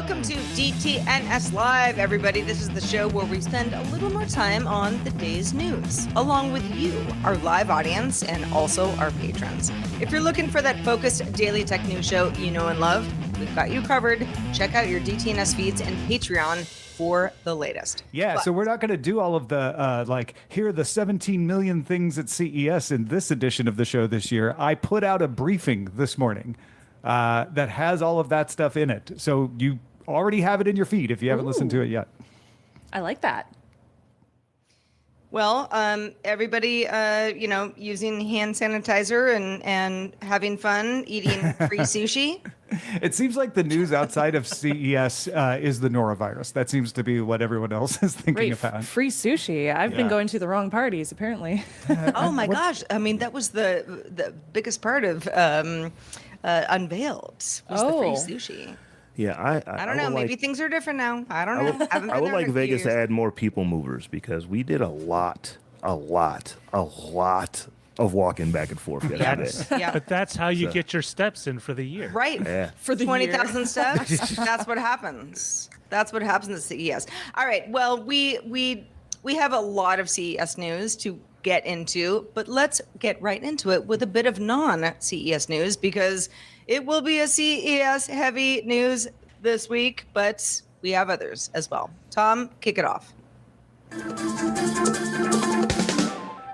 Welcome to DTNS Live, everybody. This is the show where we spend a little more time on the day's news, along with you, our live audience, and also our patrons. If you're looking for that focused daily tech news show you know and love, we've got you covered. Check out your DTNS feeds and Patreon for the latest. Yeah, so we're not going to do all of the, here are the 17 million things at CES in this edition of the show this year. I put out a briefing this morning that has all of that stuff in it. So you already have it in your feed if you haven't listened to it yet. I like that. Well, everybody, using hand sanitizer and having fun, eating free sushi. It seems like the news outside of CES is the norovirus. That seems to be what everyone else is thinking about. Free sushi. I've been going to the wrong parties, apparently. Oh, my gosh. I mean, that was the biggest part of Unveiled was the free sushi. Yeah, I don't know. Maybe things are different now. I don't know. I would like Vegas to add more people movers because we did a lot of walking back and forth yesterday. Yeah. But that's how you get your steps in for the year. Right. Yeah. For the 20,000 steps. That's what happens. That's what happens at CES. All right. Well, we have a lot of CES news to get into, but let's get right into it with a bit of non-CES news because it will be a CES heavy news this week, but we have others as well. Tom, kick it off.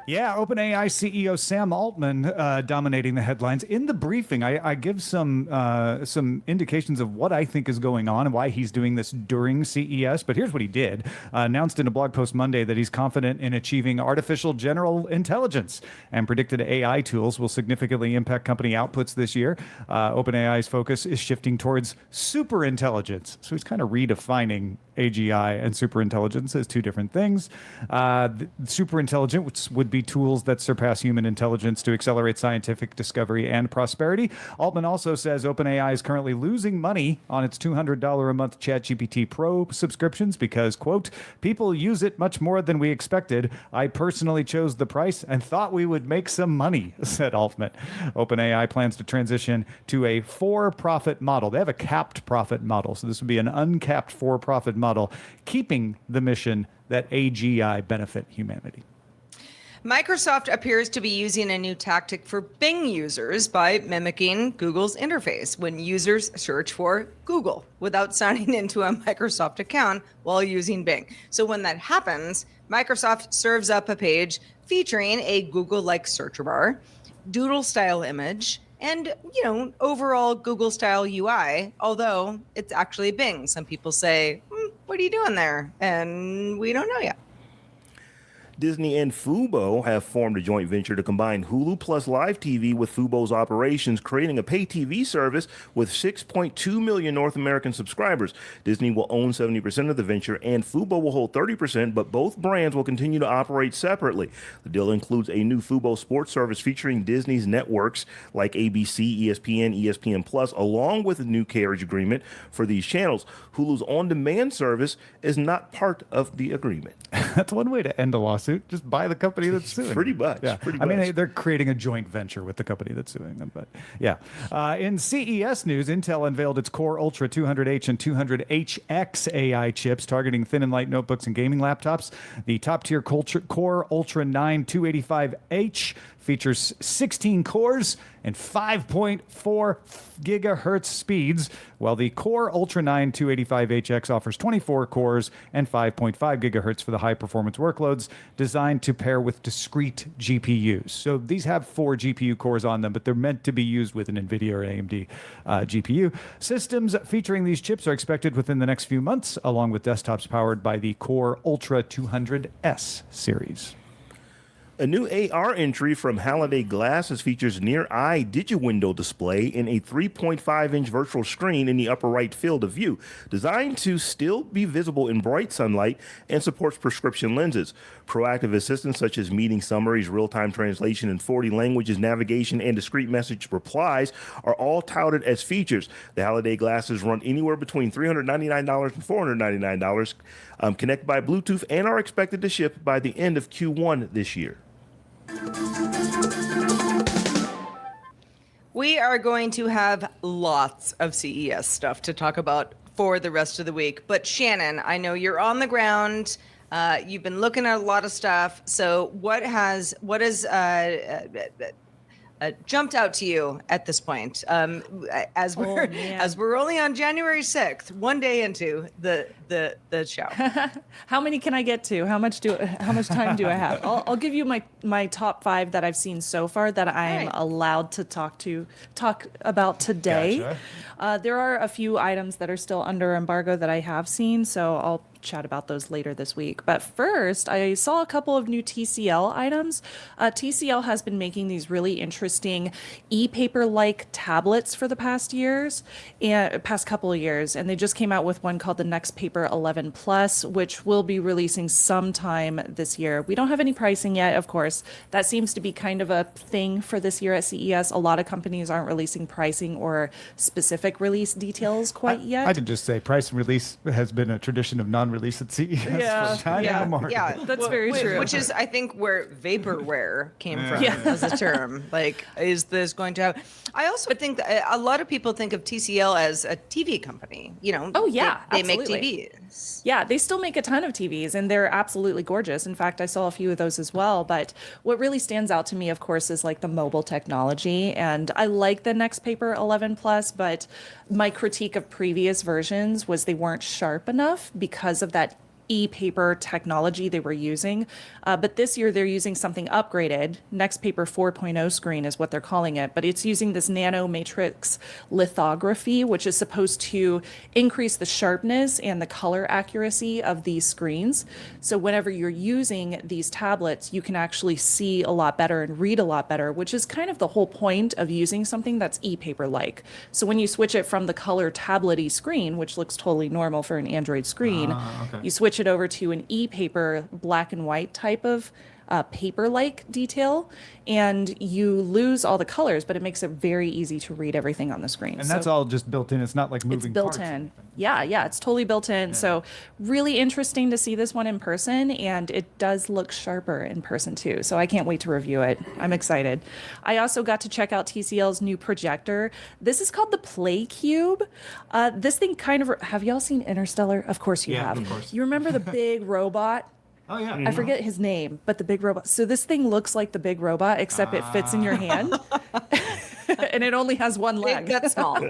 Yeah, OpenAI CEO Sam Altman dominating the headlines. In the briefing, I give some indications of what I think is going on and why he's doing this during CES. But here's what he did. Announced in a blog post Monday that he's confident in achieving artificial general intelligence and predicted AI tools will significantly impact company outputs this year. OpenAI's focus is shifting towards superintelligence. So he's kind of redefining AGI and superintelligence as two different things. Superintelligent would be tools that surpass human intelligence to accelerate scientific discovery and prosperity. Altman also says OpenAI is currently losing money on its $200 a month ChatGPT Pro subscriptions because, quote, people use it much more than we expected. I personally chose the price and thought we would make some money, said Altman. OpenAI plans to transition to a for-profit model. They have a capped profit model, so this would be an uncapped for-profit model, keeping the mission that AGI benefit humanity. Microsoft appears to be using a new tactic for Bing users by mimicking Google's interface when users search for Google without signing into a Microsoft account while using Bing. So when that happens, Microsoft serves up a page featuring a Google-like search bar, doodle-style image, and, overall Google-style UI, although it's actually Bing. Some people say, what are you doing there? And we don't know yet. Disney and Fubo have formed a joint venture to combine Hulu Plus Live TV with Fubo's operations, creating a pay TV service with 6.2 million North American subscribers. Disney will own 70% of the venture, and Fubo will hold 30%, but both brands will continue to operate separately. The deal includes a new Fubo sports service featuring Disney's networks like ABC, ESPN, ESPN Plus, along with a new carriage agreement for these channels. Hulu's on-demand service is not part of the agreement. That's one way to end a lawsuit. Just buy the company that's suing. Pretty much. Yeah. Pretty I mean, much. they're creating a joint venture with the company that's suing them. But yeah. In CES news, Intel unveiled its Core Ultra 200H and 200HX AI chips targeting thin and light notebooks and gaming laptops. The top-tier Core Ultra 9 285H features 16 cores and 5.4 gigahertz speeds, while the Core Ultra 9 285HX offers 24 cores and 5.5 gigahertz for the high-performance workloads designed to pair with discrete GPUs. So these have 4 GPU cores on them, but they're meant to be used with an NVIDIA or AMD GPU. Systems featuring these chips are expected within the next few months, along with desktops powered by the Core Ultra 200S series. A new AR entry from Halliday Glasses features near-eye digi-window display in a 3.5-inch virtual screen in the upper right field of view, designed to still be visible in bright sunlight and supports prescription lenses. Proactive assistance such as meeting summaries, real-time translation in 40 languages, navigation, and discrete message replies are all touted as features. The Halliday Glasses run anywhere between $399 and $499, connect by Bluetooth, and are expected to ship by the end of Q1 this year. We are going to have lots of CES stuff to talk about for the rest of the week. But Shannon, I know you're on the ground. You've been looking at a lot of stuff. So what has jumped out to you at this point? As we're only on January 6th, one day into the show. How many can I get to? How much time do I have? I'll give you my top 5 that I've seen so far that I am allowed to talk about today. Gotcha. There are a few items that are still under embargo that I have seen, so I'll chat about those later this week. But first, I saw a couple of new TCL items. TCL has been making these really interesting e-paper-like tablets for the past couple of years, and they just came out with one called the Next Paper 11 Plus, which will be releasing sometime this year. We don't have any pricing yet, of course. That seems to be kind of a thing for this year at CES. A lot of companies aren't releasing pricing or specific release details quite yet. I can just say price and release has been a tradition of non-release at CES for time immemorial. Yeah, That's very true. Which is, I think, where vaporware came from as a term. Like, is this going to have? I also think that a lot of people think of TCL as a TV company. You know, Oh, yeah, they make absolutely. TVs. Yeah, they still make a ton of TVs, and they're absolutely gorgeous. In fact, I saw a few of those as well. But what really stands out to me, of course, is like the mobile technology. And I like the Next Paper 11 Plus, but my critique of previous versions was they weren't sharp enough because of that e-paper technology they were using. But this year they're using something upgraded. Next Paper 4.0 screen is what they're calling it, but it's using this nano matrix lithography, which is supposed to increase the sharpness and the color accuracy of these screens. So whenever you're using these tablets, you can actually see a lot better and read a lot better, which is kind of the whole point of using something that's e-paper-like. So when you switch it from the color tablet-y screen, which looks totally normal for an Android screen, you switch it over to an e-paper black and white type of paper-like detail, and you lose all the colors, but it makes it very easy to read everything on the screen. And that's all just built in. It's not like moving It's built parts or in. anything. Yeah, it's totally built in. So really interesting to see this one in person, and it does look sharper in person too. So I can't wait to review it. I'm excited. I also got to check out TCL's new projector. This is called the Play Cube. This thing kind of, have y'all seen Interstellar? Of course you have. Of course. You remember the big robot? Oh, yeah. I forget his name, but the big robot. So this thing looks like the big robot, except it fits in your hand. And it only has one leg. Big, that's small.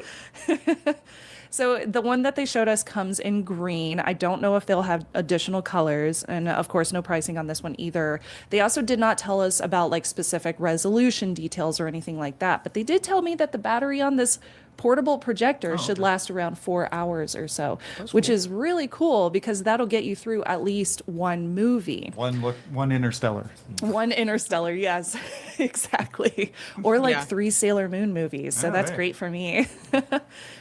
So the one that they showed us comes in green. I don't know if they'll have additional colors, and of course no pricing on this one either. They also did not tell us about like specific resolution details or anything like that, but they did tell me that the battery on this portable projector should last around 4 hours or so, which is really cool because that'll get you through at least one movie. One Interstellar. One Interstellar, yes, exactly. Or like 3 Sailor Moon movies. So that's great for me.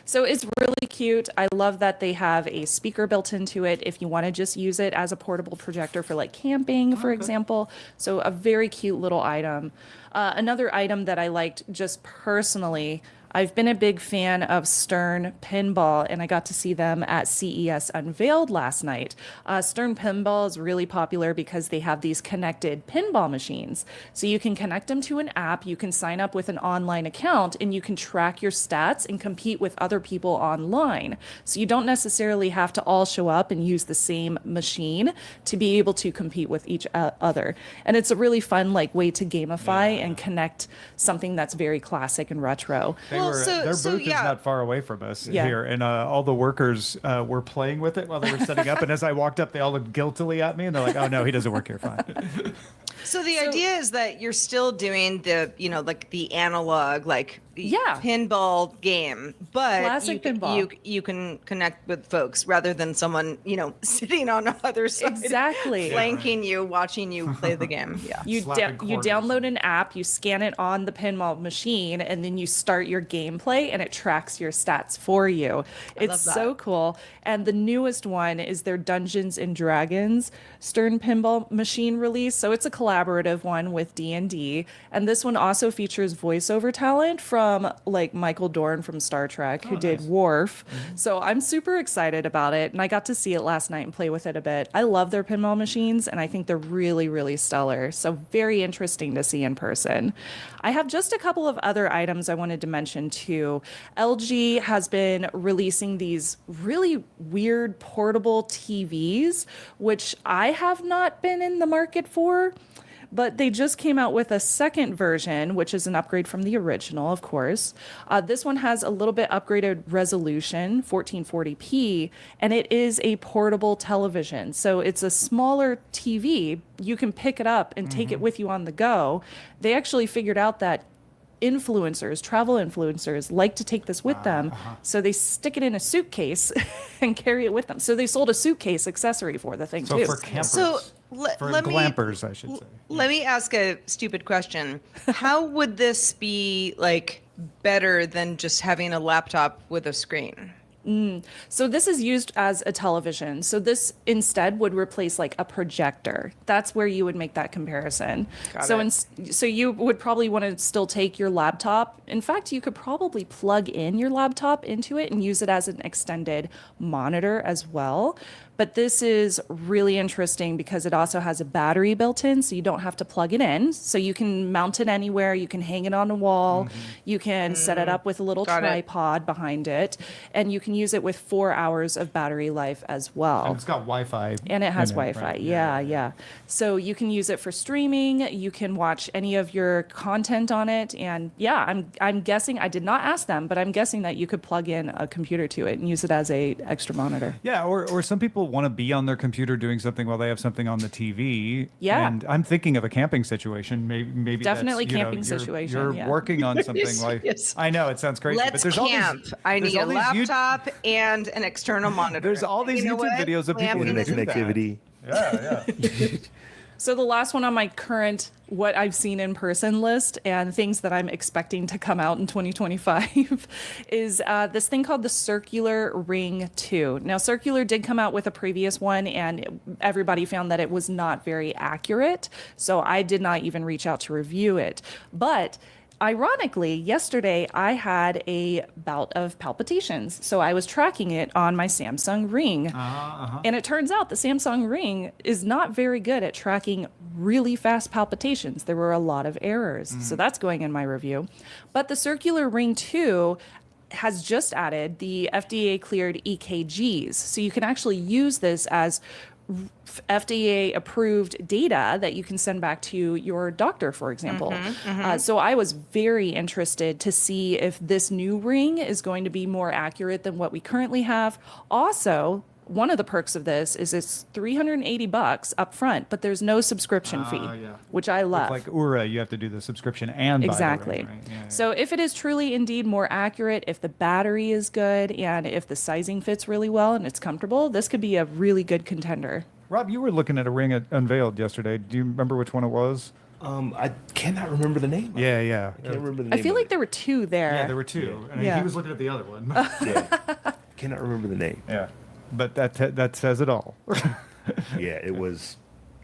So it's really cute. I love that they have a speaker built into it if you want to just use it as a portable projector for like camping, for example. So a very cute little item. Another item that I liked just personally, I've been a big fan of Stern Pinball, and I got to see them at CES Unveiled last night. Stern Pinball is really popular because they have these connected pinball machines. So you can connect them to an app, you can sign up with an online account, and you can track your stats and compete with other people online. So you don't necessarily have to all show up and use the same machine to be able to compete with each other. And it's a really fun way to gamify and connect something that's very classic and retro. Their booth is not far away from us here, and all the workers were playing with it while they were setting up. And as I walked up, they all looked guiltily at me, and they're like, "Oh no, he doesn't work here. Fine." So the idea is that you're still doing the, the analog, pinball game, but Classic pinball. You can connect with folks rather than someone, sitting on the other side, Exactly. flanking you, watching you play the game. Yeah. You download an app, you scan it on the pinball machine, and then you start your gameplay, and it tracks your stats for you. It's so cool. And the newest one is their Dungeons and Dragons Stern Pinball Machine release. So it's a collaborative one with D&D, and this one also features voiceover talent from from like Michael Dorn from Star Trek, who did Worf. So I'm super excited about it. And I got to see it last night and play with it a bit. I love their pinball machines, and I think they're really, really stellar. So very interesting to see in person. I have just a couple of other items I wanted to mention too. LG has been releasing these really weird portable TVs, which I have not been in the market for. But they just came out with a second version, which is an upgrade from the original, of course. This one has a little bit upgraded resolution, 1440p, and it is a portable television. So it's a smaller TV. You can pick it up and take it with you on the go. They actually figured out that travel influencers like to take this with them. So they stick it in a suitcase and carry it with them. So they sold a suitcase accessory for the thing So too. for campers, So for let me glampers, I should say. let me ask a stupid question. How would this be like better than just having a laptop with a screen? So this is used as a television. So this instead would replace like a projector. That's where you would make that comparison. So you would probably want to still take your laptop. In fact, you could probably plug in your laptop into it and use it as an extended monitor as well. But this is really interesting because it also has a battery built in, so you don't have to plug it in. So you can mount it anywhere. You can hang it on a wall. You can set it up with a little tripod behind it. And you can use it with 4 hours of battery life as well. And it's got Wi-Fi. And it has in Wi-Fi. right? Yeah. So you can use it for streaming. You can watch any of your content on it. And yeah, I'm guessing, I did not ask them, but I'm guessing that you could plug in a computer to it and use it as a extra monitor. Yeah, or some people want to be on their computer doing something while they have something on the TV. Yeah. And I'm thinking of a camping situation. Maybe Definitely that's, camping you're, situation, You're yeah. working on something like. Yes. I know it sounds crazy, but Let's there's camp. I there's need a all these you- laptop and an external monitor. There's all these You know YouTube what? videos of people Glamping Internet is- connectivity. Yeah. So the last one on my current what I've seen in person list and things that I'm expecting to come out in 2025 is this thing called the Circular Ring 2. Now, Circular did come out with a previous one, and everybody found that it was not very accurate. So I did not even reach out to review it. But ironically, yesterday I had a bout of palpitations. So I was tracking it on my Samsung Ring. And it turns out the Samsung Ring is not very good at tracking really fast palpitations. There were a lot of errors. So that's going in my review. But the Circular Ring 2 has just added the FDA cleared EKGs. So you can actually use this as FDA approved data that you can send back to your doctor, for example. So I was very interested to see if this new ring is going to be more accurate than what we currently have. Also, one of the perks of this is it's $380 up front, but there's no subscription fee, which I love. Like Ura, you have to do the subscription and buy the Exactly. ring, right? Yeah. So if it is truly indeed more accurate, if the battery is good, and if the sizing fits really well and it's comfortable, this could be a really good contender. Rob, you were looking at a ring unveiled yesterday. Do you remember which one it was? I cannot remember the name. Yeah. I can't remember the name. I feel of like it. there were two there. Yeah, there were two. And Yeah. he was looking at the other one. Yeah. Cannot remember the name. Yeah. But that says it all. Yeah, it was.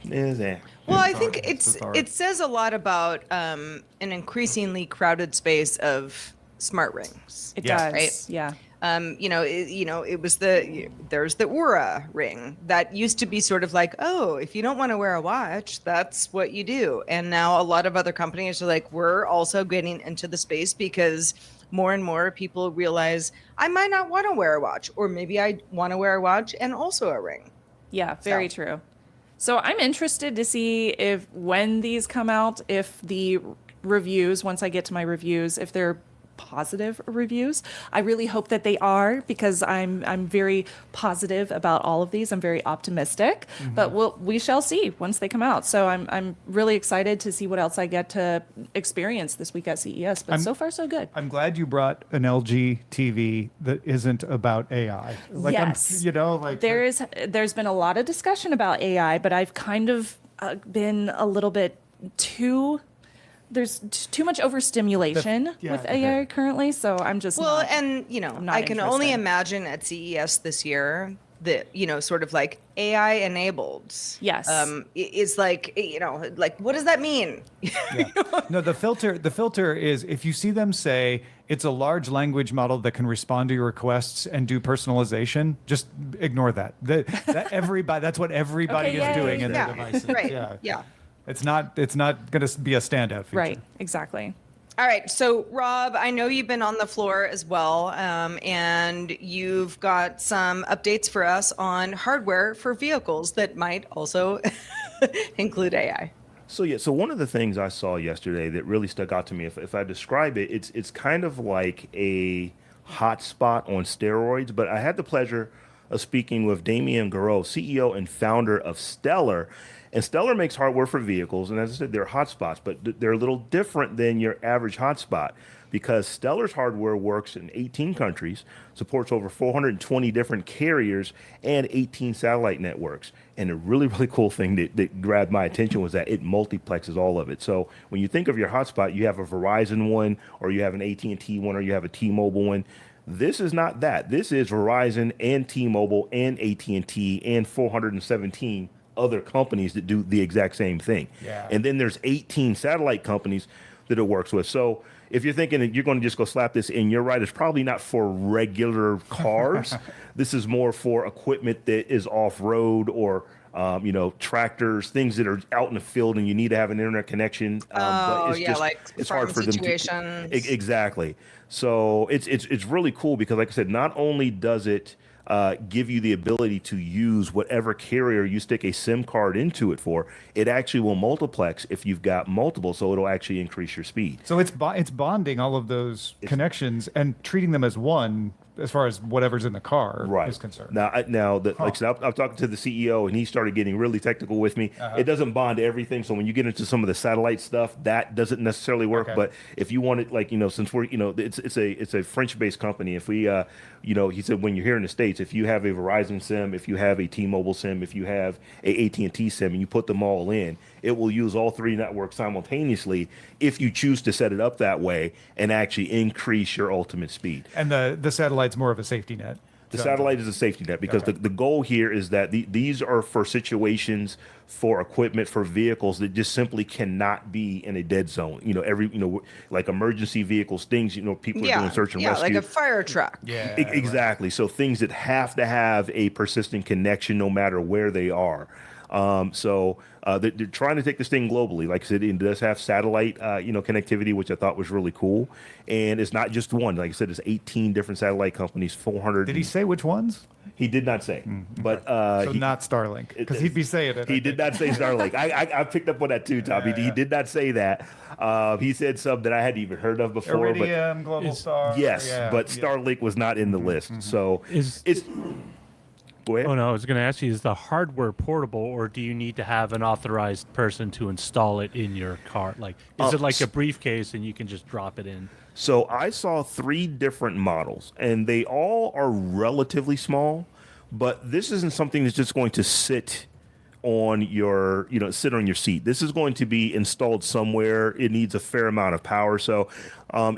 Well, I think It's bizarre. it says a lot about an increasingly crowded space of smart rings. It Yeah. does. Right. Yeah. It was there's the Ura ring that used to be sort of like, oh, if you don't want to wear a watch, that's what you do. And now a lot of other companies are like, we're also getting into the space because more and more people realize I might not want to wear a watch, or maybe I want to wear a watch and also a ring. Yeah, very true. So I'm interested to see if when these come out, if the reviews, once I get to my reviews, if they're positive reviews. I really hope that they are, because I'm very positive about all of these. I'm very optimistic, but we shall see once they come out. So I'm really excited to see what else I get to experience this week at CES. But so far so good. I'm glad you brought an LG TV that isn't about AI. Like, Yes. There's been a lot of discussion about AI, but I've kind of been a little bit there's too much overstimulation with AI currently, so I'm just not I can only interested. imagine at CES this year that sort of like AI enabled. Yes. Is like like what does that mean? No, the filter is if you see them say it's a large language model that can respond to your requests and do personalization. Just ignore that. That's what everybody Okay, is yay. doing in their Yeah, devices. right. Yeah. Yeah. It's not going to be a standout feature. Right, exactly. All right. So, Rob, I know you've been on the floor as well, and you've got some updates for us on hardware for vehicles that might also include AI. So one of the things I saw yesterday that really stuck out to me, if I describe it, it's kind of like a hotspot on steroids. But I had the pleasure of speaking with Damien Garreau, CEO and founder of Stellar. And Stellar makes hardware for vehicles, and as I said, they're hotspots, but they're a little different than your average hotspot because Stellar's hardware works in 18 countries, supports over 420 different carriers, and 18 satellite networks. And a really, really cool thing that grabbed my attention was that it multiplexes all of it. So when you think of your hotspot, you have a Verizon one, or you have an AT&T one, or you have a T-Mobile one. This is not that. This is Verizon and T-Mobile and AT&T and 417 other companies that do the exact same thing. Yeah. And then there's 18 satellite companies that it works with. So if you're thinking that you're going to just go slap this in, you're right. It's probably not for regular cars. This is more for equipment that is off-road or tractors, things that are out in the field and you need to have an internet connection. But it's hard for them to. Exactly. So it's really cool because, like I said, not only does it give you the ability to use whatever carrier you stick a SIM card into it for, it actually will multiplex if you've got multiple, so it'll actually increase your speed. So it's bonding all of those connections and treating them as one as far as whatever's in the car is concerned. Like I said, I'm talking to the CEO, and he started getting really technical with me. It doesn't bond everything, so when you get into some of the satellite stuff, that doesn't necessarily work. Okay. But if you want it, since we're, it's a French-based company. If we, he said when you're here in the States, if you have a Verizon SIM, if you have a T-Mobile SIM, if you have a AT&T SIM, and you put them all in, it will use all three networks simultaneously if you choose to set it up that way and actually increase your ultimate speed. And the satellite's more of a safety net. The satellite is a safety net because the goal here is that these are for situations, for equipment, for vehicles that just simply cannot be in a dead zone. Like emergency vehicles, things, people are doing search and rescue. Like a fire truck. Yeah, exactly. Right. So things that have to have a persistent connection no matter where they are. They're trying to take this thing globally. Like I said, it does have satellite, connectivity, which I thought was really cool. And it's not just one. Like I said, it's 18 different satellite companies, 400. Did he say which ones? He did not say. But not Starlink, because he'd be saying it. He did not say Starlink. I picked up on that too, Tom. He did not say that. He said something that I hadn't even heard of before. Iridium, Globalstar. Yes, but Starlink was not in the list. Mm-hmm. So it's... Go ahead. Oh, no, I was going to ask you, is the hardware portable, or do you need to have an authorized person to install it in your car? Like, is it like a briefcase and you can just drop it in? So I saw 3 different models, and they all are relatively small, but this isn't something that's just going to sit on your seat. This is going to be installed somewhere. It needs a fair amount of power. So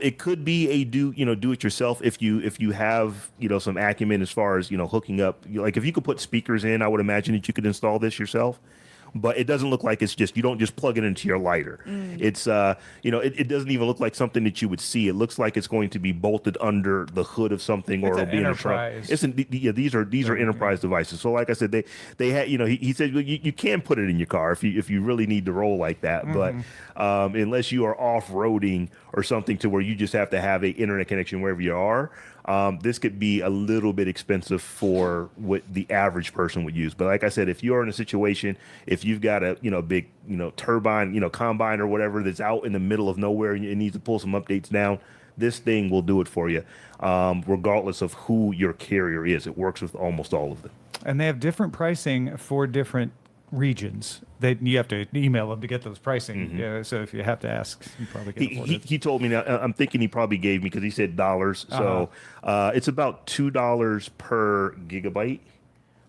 it could be a do it yourself if you have some acumen as far as hooking up. Like if you could put speakers in, I would imagine that you could install this yourself. But it doesn't look like you don't just plug it into your lighter. It's it doesn't even look like something that you would see. It looks like it's going to be bolted under the hood of something or be in a trunk. These are enterprise devices. So like I said, they had he said you can put it in your car if you really need to roll like that. But unless you are off-roading or something to where you just have to have an internet connection wherever you are, this could be a little bit expensive for what the average person would use. But like I said, if you're in a situation, if you've got a big turbine, combine or whatever that's out in the middle of nowhere and it needs to pull some updates down, this thing will do it for you, regardless of who your carrier is. It works with almost all of them. And they have different pricing for different regions. You have to email them to get those pricing. Mm-hmm. Yeah, so if you have to ask, you probably can afford it. He told me. Now, I'm thinking he probably gave me because he said dollars. So it's about $2 per gigabyte.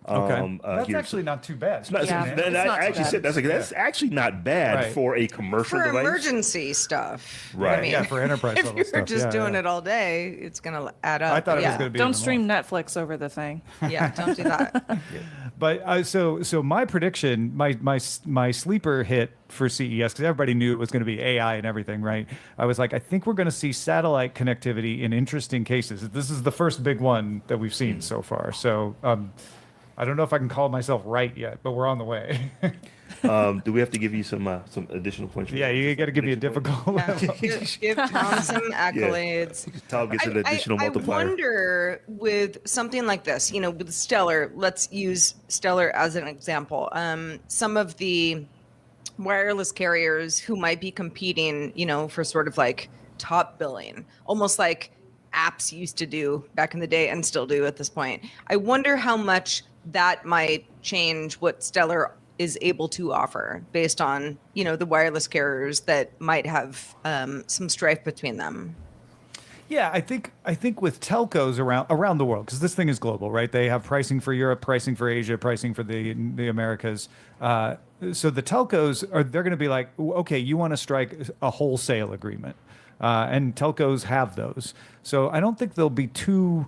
That's here. actually not too bad. It's not, Yeah, and it's I not too actually bad. said that's actually not bad Right. for a commercial For device. emergency stuff. Right. I mean, Yeah, for enterprise if level you're stuff. just Yeah, doing yeah. it all day, it's going to add up. I thought it was Yeah. going to be Don't even stream more. Netflix over the thing. Yeah, don't do that. But so my prediction, my sleeper hit for CES, because everybody knew it was going to be AI and everything, right? I was like, I think we're going to see satellite connectivity in interesting cases. This is the first big one that we've seen so far. So I don't know if I can call myself right yet, but we're on the way. Do we have to give you some additional points? Yeah, you got to give me a difficult level. Give Tom some accolades. Tom gets an additional multiplier. I wonder with something like this, with Stellar, let's use Stellar as an example. Some of the wireless carriers who might be competing, for sort of like top billing, almost like apps used to do back in the day and still do at this point. I wonder how much that might change what Stellar is able to offer based on, the wireless carriers that might have some strife between them. Yeah, I think with telcos around the world, because this thing is global, right? They have pricing for Europe, pricing for Asia, pricing for the Americas. So the telcos they're going to be like, okay, you want to strike a wholesale agreement, and telcos have those. So I don't think they'll be too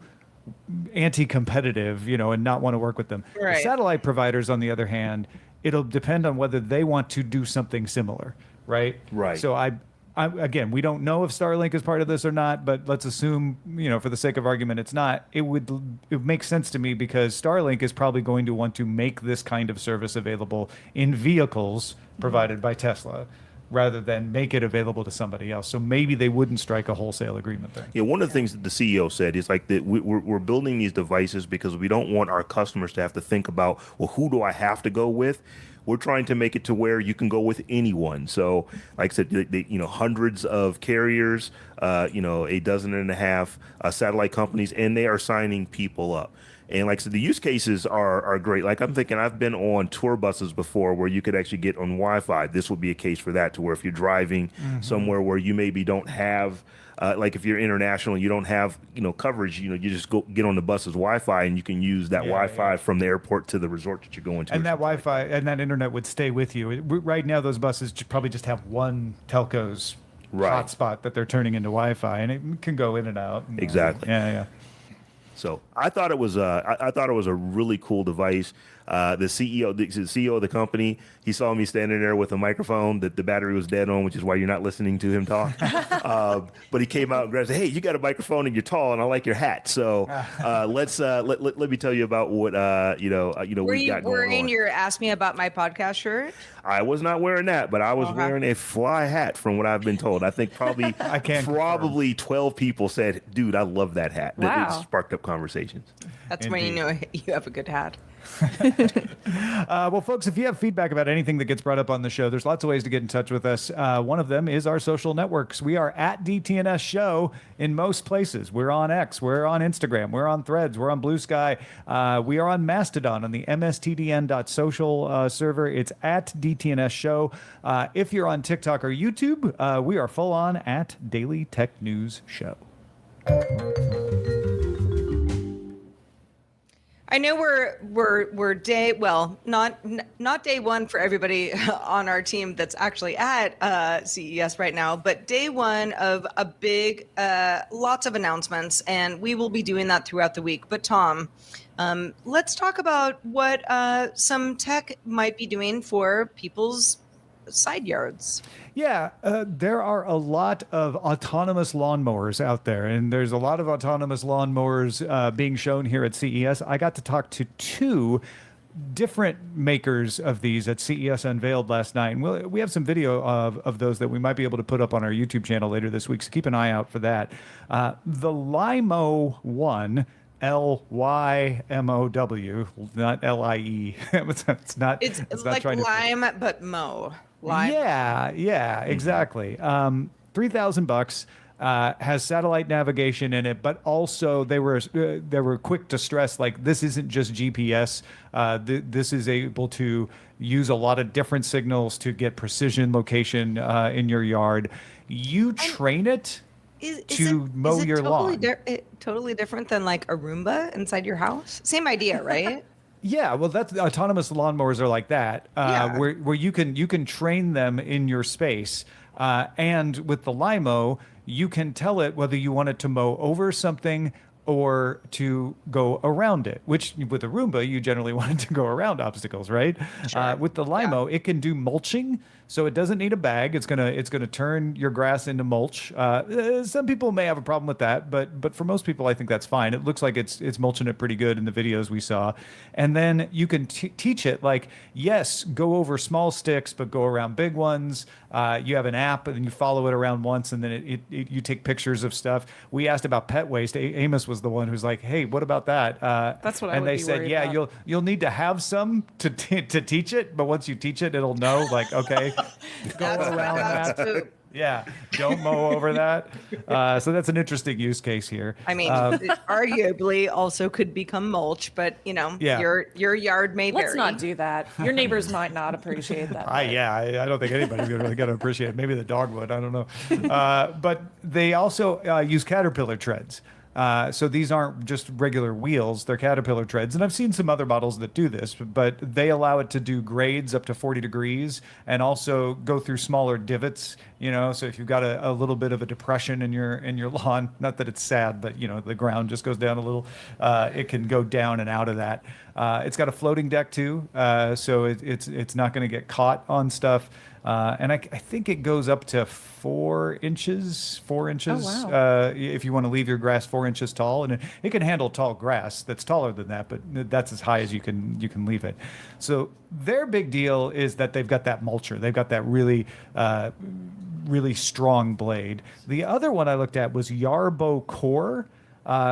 anti-competitive, and not want to work with them. Right. The satellite providers, on the other hand, it'll depend on whether they want to do something similar, right? Right. So again, we don't know if Starlink is part of this or not, but let's assume, for the sake of argument, it's not. It would make sense to me because Starlink is probably going to want to make this kind of service available in vehicles provided by Tesla, rather than make it available to somebody else. So maybe they wouldn't strike a wholesale agreement there. Yeah, one of the things that the CEO said is like that we're building these devices because we don't want our customers to have to think about, well, who do I have to go with? We're trying to make it to where you can go with anyone. So, like I said, hundreds of carriers, a dozen and a half satellite companies, and they are signing people up. And like I said, the use cases are great. Like I'm thinking, I've been on tour buses before where you could actually get on Wi-Fi. This would be a case for that, to where if you're driving somewhere where you maybe don't have, like if you're international, you don't have, coverage, you just get on the bus's Wi-Fi and you can use that Wi-Fi from the airport to the resort that you're going to. And that Wi-Fi and that internet would stay with you. Right now, those buses probably just have one telco's hotspot that they're turning into Wi-Fi, and it can go in and out. Exactly. Yeah. So I thought it was a really cool device. The CEO of the company, he saw me standing there with a microphone that the battery was dead on, which is why you're not listening to him talk. But he came out and grabbed, "Hey, you got a microphone and you're tall, and I like your hat. So let me tell you about what Were we got you going on." wearing your Ask Me About My Podcast shirt? I was not wearing that, but I was wearing a fly hat, from what I've been told. I think probably 12 people said, "Dude, I love that hat." Wow. It sparked up conversations. That's when you know you have a good hat. Well, folks, if you have feedback about anything that gets brought up on the show, there's lots of ways to get in touch with us. One of them is our social networks. We are at DTNS Show in most places. We're on X, we're on Instagram, we're on Threads, we're on Blue Sky. We are on Mastodon on the mstdn.social server. It's at DTNS Show. If you're on TikTok or YouTube, we are full on at Daily Tech News Show. I know we're not day one for everybody on our team that's actually at CES right now, but day one of a big, lots of announcements, and we will be doing that throughout the week. But Tom, let's talk about what some tech might be doing for people's side yards. Yeah, there are a lot of autonomous lawnmowers out there, and there's a lot of autonomous lawnmowers being shown here at CES. I got to talk to two different makers of these at CES Unveiled last night, and we have some video of those that we might be able to put up on our YouTube channel later this week, so keep an eye out for that. The Lymo one, Lymow, not LIE. It's not like trying to lime, but mow. Lime. Yeah, exactly. $3,000 has satellite navigation in it, but also they were quick to stress, like, this isn't just GPS. This is able to use a lot of different signals to get precision location in your yard. You train it to mow your lawn. Totally different than like a Roomba inside your house? Same idea, right? Yeah, well, that's autonomous lawnmowers are like that, Yeah. where you can train them in your space, and with the Limo, you can tell it whether you want it to mow over something or to go around it. Which with a Roomba, you generally want it to go around obstacles, right? With the Limo, it can do mulching, so it doesn't need a bag. It's gonna turn your grass into mulch. Some people may have a problem with that, but for most people, I think that's fine. It looks like it's mulching it pretty good in the videos we saw. And then you can teach it like, yes, go over small sticks, but go around big ones. You have an app, and you follow it around once, and then you take pictures of stuff. We asked about pet waste. Amos was the one who's like, "Hey, what about that?" That's what I and would they be said, worried "Yeah, about. you'll need to have some to teach it, but once you teach it, it'll know like, okay, go around that." Food. Yeah, don't mow over that. So that's an interesting use case here. I mean, it arguably also could become mulch, but Yeah. your yard may vary. Let's not do that. Your neighbors might not appreciate that. I don't think anybody's really going to appreciate it. Maybe the dog would. I don't know. But they also use caterpillar treads. So these aren't just regular wheels, they're caterpillar treads. And I've seen some other models that do this, but they allow it to do grades up to 40 degrees and also go through smaller divots, so if you've got a little bit of a depression in your lawn, not that it's sad, but the ground just goes down a little, it can go down and out of that. It's got a floating deck too, so it's not going to get caught on stuff. And I think it goes up to 4 inches. Oh, wow. If you want to leave your grass 4 inches tall, and it can handle tall grass that's taller than that, but that's as high as you can leave it. So their big deal is that they've got that mulcher. They've got that really strong blade. The other one I looked at was Yarbo Core.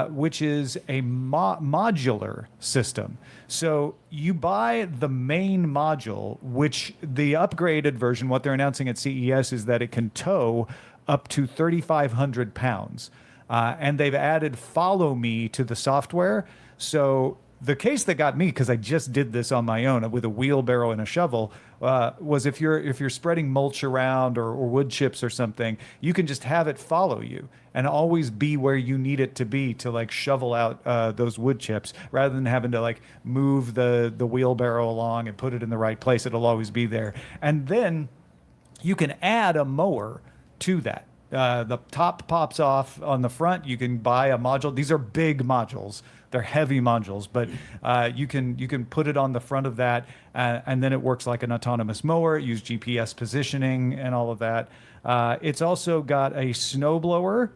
Which is a modular system. So you buy the main module, which the upgraded version, what they're announcing at CES is that it can tow up to 3,500 pounds. And they've added Follow Me to the software. So the case that got me, because I just did this on my own with a wheelbarrow and a shovel, was if you're spreading mulch around or wood chips or something, you can just have it follow you and always be where you need it to be to like shovel out those wood chips, rather than having to like move the wheelbarrow along and put it in the right place. It'll always be there. And then you can add a mower to that. The top pops off on the front. You can buy a module. These are big modules. They're heavy modules, but you can put it on the front of that, and then it works like an autonomous mower. Use GPS positioning and all of that. It's also got a snowblower.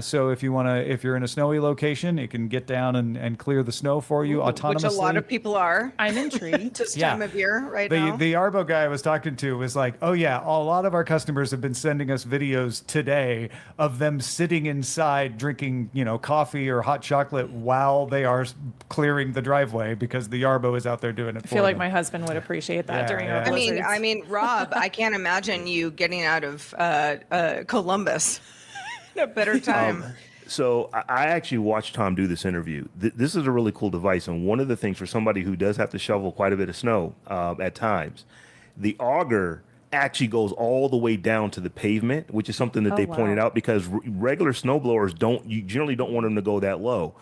So if you're in a snowy location, it can get down and clear the snow for you autonomously. Which a lot of people are. I'm intrigued. This time of year right now. The Arbo guy I was talking to was like, oh yeah, a lot of our customers have been sending us videos today of them sitting inside drinking, coffee or hot chocolate while they are clearing the driveway because the Arbo is out there doing it for I feel like them. my husband would appreciate that Yeah, during yeah. our I blizzards. mean, Rob, I can't imagine you getting out of Columbus at a better time. So I actually watched Tom do this interview. This is a really cool device, and one of the things for somebody who does have to shovel quite a bit of snow at times, the auger actually goes all the way down to the pavement, which is something that Oh, they wow. pointed out because regular snowblowers you generally don't want them to go that low.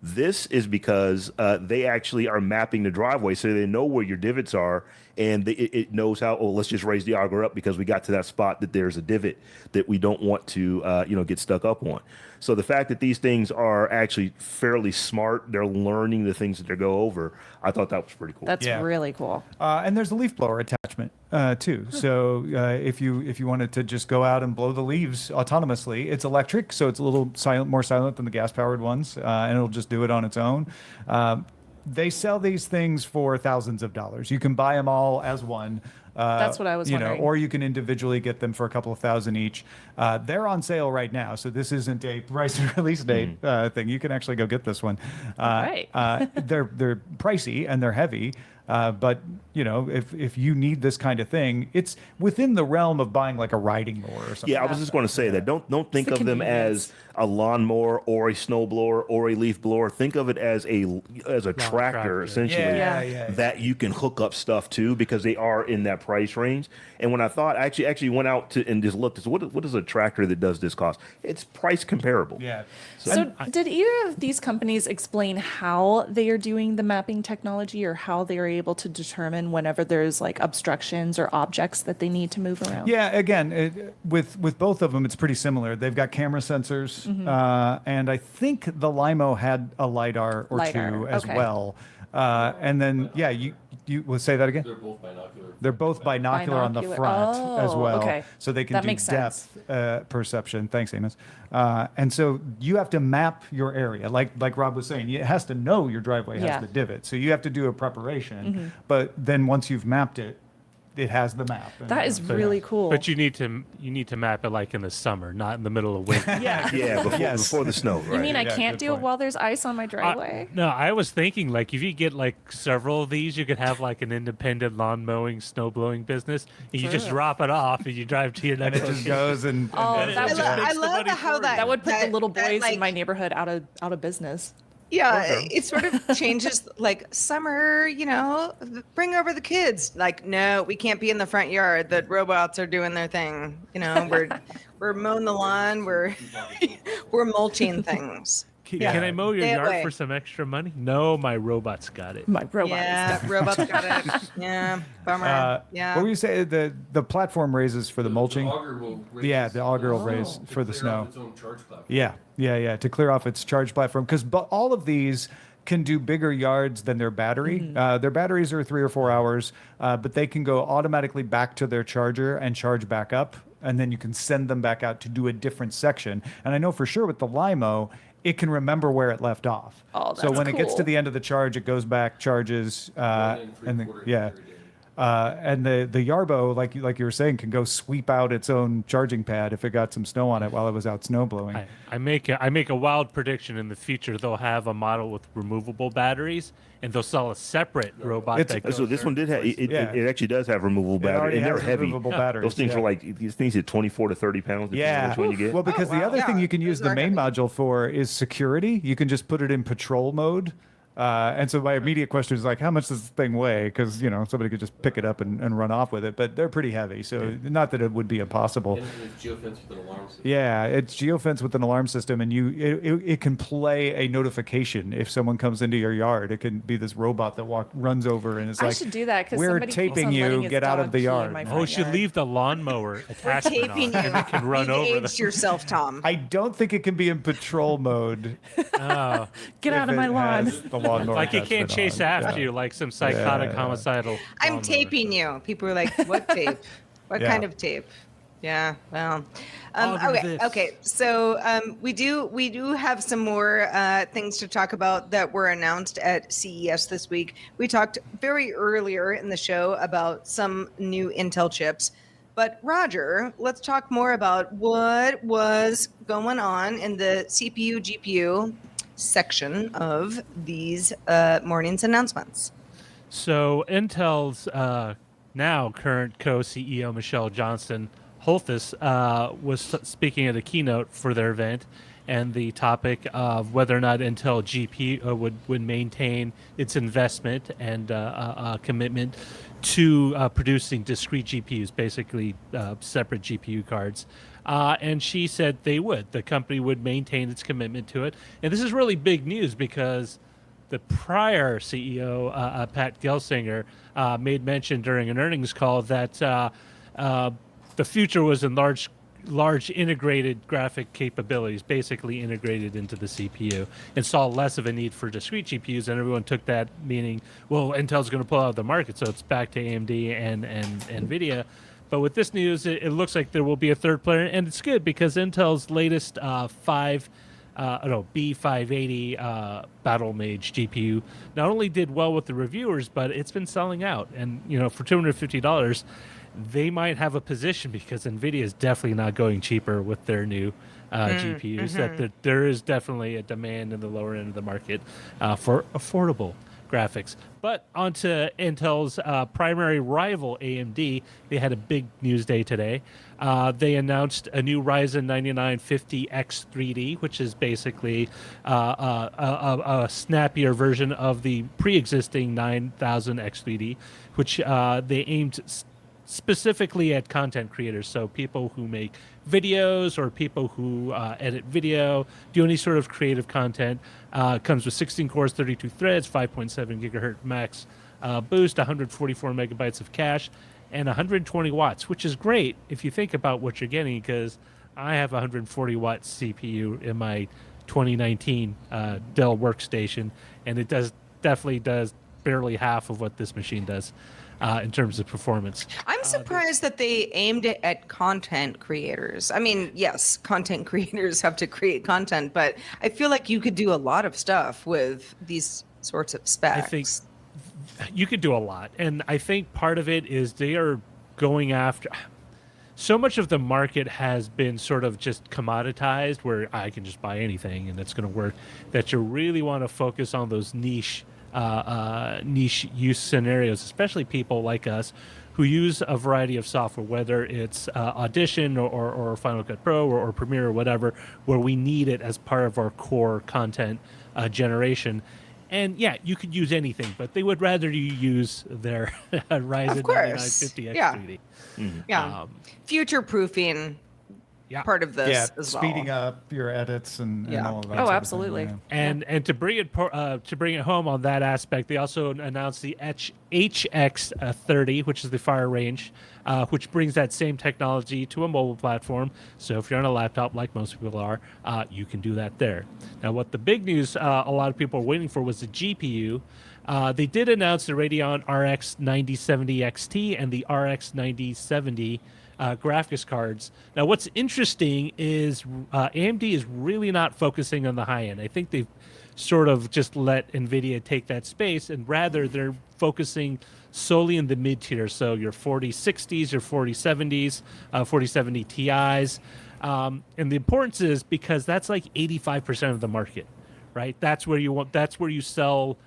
This is because they actually are mapping the driveway so they know where your divots are, and it knows how, let's just raise the auger up because we got to that spot that there's a divot that we don't want to get stuck up on. So the fact that these things are actually fairly smart, they're learning the things that they go over, I thought that was pretty cool. That's Yeah. really cool. And there's a leaf blower attachment too. So if you wanted to just go out and blow the leaves autonomously, it's electric, so it's a little more silent than the gas-powered ones, and it'll just do it on its own. They sell these things for thousands of dollars. You can buy them all as one. That's what I was wondering. Or you can individually get them for a couple of thousand each. They're on sale right now, so this isn't a price and release date thing. You can actually go get this one. Right. They're pricey and they're heavy. But if you need this kind of thing, it's within the realm of buying like a riding mower or something. Yeah, I was just going to say that. Don't think the of them convenience. as a lawnmower or a snowblower or a leaf blower. Think of it as a tractor, tractor. essentially, Yeah. that you can hook up stuff to because they are in that price range. And when I thought, I actually went out to and just looked, so what does a tractor that does this cost? It's price comparable. Yeah. So, did either of these companies explain how they are doing the mapping technology, or how they are able to determine whenever there's like obstructions or objects that they need to move around? Yeah, again, with both of them, it's pretty similar. They've got camera sensors, and I think the Limo had a LiDAR or two as well. And then, yeah, you will say that again? They're both binocular. They're both binocular on the Binocular. front as Oh, well, okay. so they can That do makes sense. depth perception. Thanks, Amos. And so you have to map your area, like Rob was saying. It has to know your driveway has Yeah. the divot, so you have to do a preparation. But then once you've mapped it, it has the map. And That is really cool. But you need to map it like in the summer, not in the middle of winter. yeah. Yeah, Yes. before the snow. You Right. mean I Yeah, can't good do it point. while there's ice on my driveway? No, I was thinking like if you get like several of these, you could have like an independent lawn mowing, snow blowing business. And you just Sure. drop it off and you drive to your And next it just location. goes and Oh, and that then- would- I makes the love money how for that you. That would put the little that, boys like, in my neighborhood out of business. Yeah, it sort of changes. Like summer, bring over the kids. Like, no, we can't be in the front yard. The robots are doing their thing. We're mowing the lawn. We're mulching things. Can I mow your Stay yard away. for some extra money? No, my robot's got it. My robot. Yeah, robots got it. Yeah, bummer. What Yeah. were you saying? The platform raises for the mulching. The auger will raise Yeah, the auger will to raise for the clear snow. off its own charge platform. Yeah, to clear off its charge platform, because all of these can do bigger yards than their battery. Their batteries are 3 or 4 hours, but they can go automatically back to their charger and charge back up, and then you can send them back out to do a different section. And I know for sure with the Limo, it can remember where it left off. Oh, so that's when it gets to cool. the end of the charge, it goes back, charges, and then, yeah. And the Yarbo, like you were saying, can go sweep out its own charging pad if it got some snow on it while it was out snow blowing. I make a wild prediction in the future. They'll have a model with removable batteries, and they'll sell a separate robot. It's- that goes So this one did have Yeah. it actually does have removable batteries, already and they're has heavy. removable batteries, Those things yeah. are like these things at 24 to 30 pounds. depending on Yeah. which one you get. Well, because the wow. other thing Yeah, you can use those the are main heavy. module for is security. You can just put it in patrol mode. And so my immediate question is like, how much does this thing weigh? Because, somebody could just pick it up and run off with it. But they're pretty heavy. So not that it would be impossible. And it's geofence with an alarm system. Yeah, it's geofence with an alarm system, and it can play a notification if someone comes into your yard. It can be this robot that runs over and is I like, should do that because we're somebody keeps taping on letting you. his Get out dog of the pee in yard. my Oh, front you should yard. leave the lawnmower We're attachment taping you. on, and it can run You've over aged the. yourself, Tom. I don't think it can be in patrol mode. Oh, Get out if of my it lawn. has the lawnmower like it can't attachment chase on. after Yeah. you like some psychotic Yeah. homicidal. I'm lawnmower. taping you. People are like, what tape? What Yeah. kind of tape? Yeah, well, Auger okay, this. okay. So we do have some more things to talk about that were announced at CES this week. We talked very earlier in the show about some new Intel chips, but Roger, let's talk more about what was going on in the CPU GPU section of these morning's announcements. So Intel's now current co-CEO Michelle Johnston Holthus was speaking at a keynote for their event, and the topic of whether or not Intel GPU would maintain its investment and commitment to producing discrete GPUs, basically separate GPU cards. And she said they would. The company would maintain its commitment to it. And this is really big news because the prior CEO, Pat Gelsinger, made mention during an earnings call that the future was in large integrated graphic capabilities, basically integrated into the CPU, and saw less of a need for discrete GPUs. And everyone took that meaning, well, Intel's going to pull out of the market, so it's back to AMD and NVIDIA. But with this news, it looks like there will be a third player, and it's good because Intel's latest B580 Battle Mage GPU not only did well with the reviewers, but it's been selling out. And for $250, they might have a position because NVIDIA is definitely not going cheaper with their new GPUs. That there is definitely a demand in the lower end of the market for affordable graphics. But onto Intel's primary rival, AMD. They had a big news day today. They announced a new Ryzen 9950X3D, which is basically a snappier version of the pre-existing 9000X3D, which they aimed specifically at content creators. So people who make videos or people who edit video, do any sort of creative content. Comes with 16 cores, 32 threads, 5.7 gigahertz max boost, 144 megabytes of cache, and 120 watts, which is great if you think about what you're getting, because I have a 140 watt CPU in my 2019 Dell workstation, and it definitely does barely half of what this machine does in terms of performance. I'm surprised that they aimed it at content creators. I mean, yes, content creators have to create content, but I feel like you could do a lot of stuff with these sorts of specs. I think you could do a lot, and I think part of it is they are going after. So much of the market has been sort of just commoditized, where I can just buy anything and it's going to work, that you really want to focus on those niche use scenarios, especially people like us who use a variety of software, whether it's Audition or Final Cut Pro or Premiere or whatever, where we need it as part of our core content generation. And yeah, you could use anything, but they would rather you use their Ryzen 9950X3D. Yeah. Future-proofing part of this as well. Speeding up your edits and all of that. Oh, sort of absolutely. thing, And to bring it home on that aspect, they also announced the HX30, which is the fire range, which brings that same technology to a mobile platform. So if you're on a laptop, like most people are, you can do that there. Now, what the big news a lot of people are waiting for was the GPU. They did announce the Radeon RX 9070 XT and the RX 9070 graphics cards. Now, what's interesting is AMD is really not focusing on the high end. I think they've sort of just let NVIDIA take that space, and rather they're focusing solely in the mid tier. So your 4060s, your 4070s, 4070 Ti's. And the importance is because that's like 85% of the market, right? That's where you sell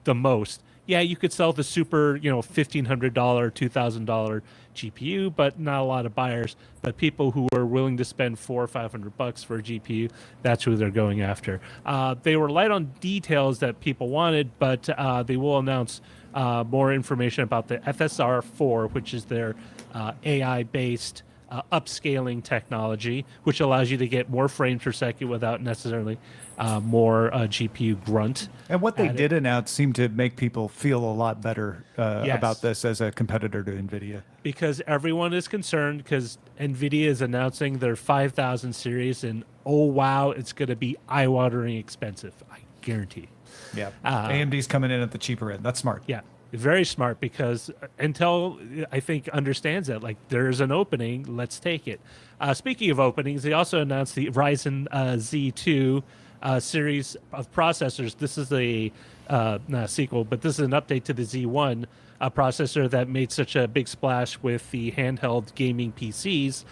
the most. Yeah, you could sell the super, $1,500, $2,000 GPU, but not a lot of buyers. But people who are willing to spend $400 or $500 for a GPU, that's who they're going after. They were light on details that people wanted, but they will announce more information about the FSR4, which is their AI-based upscaling technology, which allows you to get more frames per second without necessarily more GPU grunt. And what they did announce seemed to make people feel a lot better about this as a competitor to NVIDIA. Because everyone is concerned because NVIDIA is announcing their 5000 series, and oh wow, it's going to be eye-watering expensive. I guarantee. Yeah. AMD's coming in at the cheaper end. That's smart. Yeah. Very smart, because Intel, I think, understands that. Like, there's an opening, let's take it. Speaking of openings, they also announced the Ryzen Z2 series of processors. This is not a sequel, but this is an update to the Z1 processor that made such a big splash with the handheld gaming PCs.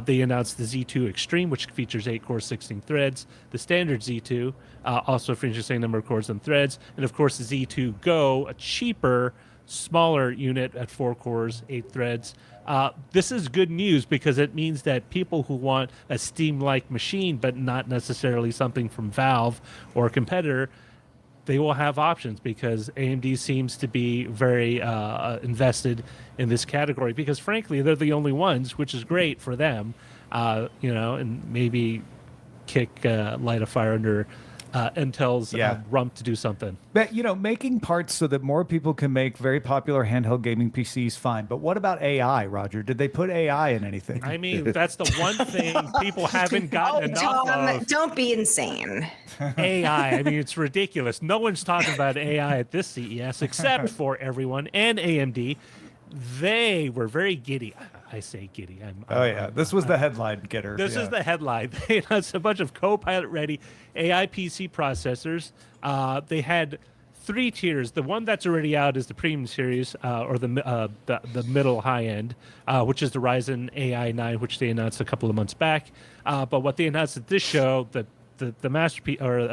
They announced the Z2 Extreme, which features 8 cores, 16 threads. The standard Z2 also features the same number of cores and threads. And of course, the Z2 Go, a cheaper, smaller unit at 4 cores, 8 threads. This is good news because it means that people who want a Steam-like machine, but not necessarily something from Valve or a competitor, they will have options, because AMD seems to be very invested in this category, because frankly, they're the only ones, which is great for them, and maybe light a fire under Intel's rump to do something. But, making parts so that more people can make very popular handheld gaming PCs, fine. But what about AI, Roger? Did they put AI in anything? I mean, that's the one thing people haven't gotten enough of. Don't be insane. AI. I mean, it's ridiculous. No one's talking about AI at this CES except for everyone and AMD. They were very giddy. I say giddy. This was the headline getter. This is the headline. They announced a bunch of Copilot-ready AI PC processors. They had 3 tiers. The one that's already out is the premium series, or the middle high end, which is the Ryzen AI 9, which they announced a couple of months back. But what they announced at this show, the masterpiece, or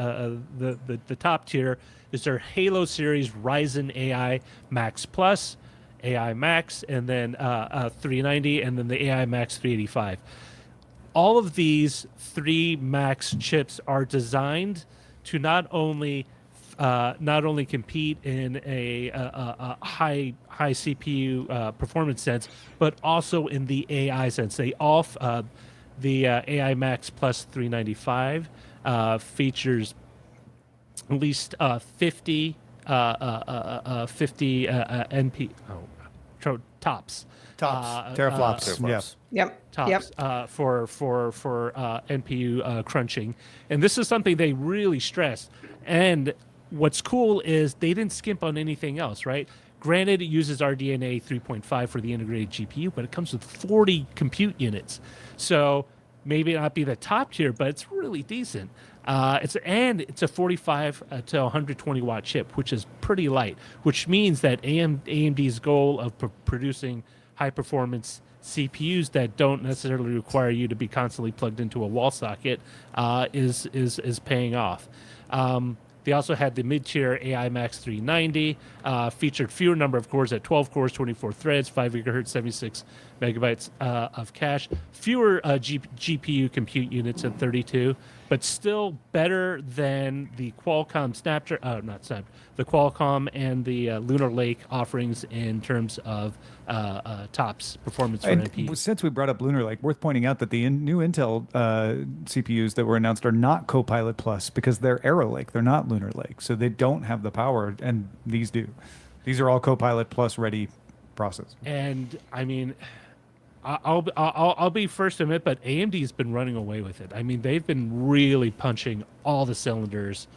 the top tier, is their Halo series Ryzen AI Max Plus, AI Max, and then 390, and then the AI Max 385. All of these 3 Max chips are designed to not only not only compete in a high CPU performance sense, but also in the AI sense. The AI Max Plus 395 features at least 50 NP tops. Teraflops. Yeah. Yep. Tops for NPU crunching, and this is something they really stressed. And what's cool is they didn't skimp on anything else, right? Granted, it uses RDNA 3.5 for the integrated GPU, but it comes with 40 compute units, so maybe not be the top tier, but it's really decent. It's a 45 to 120 watt chip, which is pretty light, which means that AMD's goal of producing high performance CPUs that don't necessarily require you to be constantly plugged into a wall socket is paying off. They also had the mid-tier AI Max 390, featured fewer number of cores at 12 cores, 24 threads, 5 gigahertz, 76 megabytes of cache, fewer GPU compute units at 32, but still better than the Qualcomm the Qualcomm and the Lunar Lake offerings in terms of tops performance for NPU. Since we brought up Lunar Lake, worth pointing out that the new Intel CPUs that were announced are not Copilot Plus because they're Arrow Lake. They're not Lunar Lake, so they don't have the power, and these do. These are all Copilot Plus ready processors. And I mean, I'll be first to admit, but AMD's been running away with it. I mean, they've been really punching all the cylinders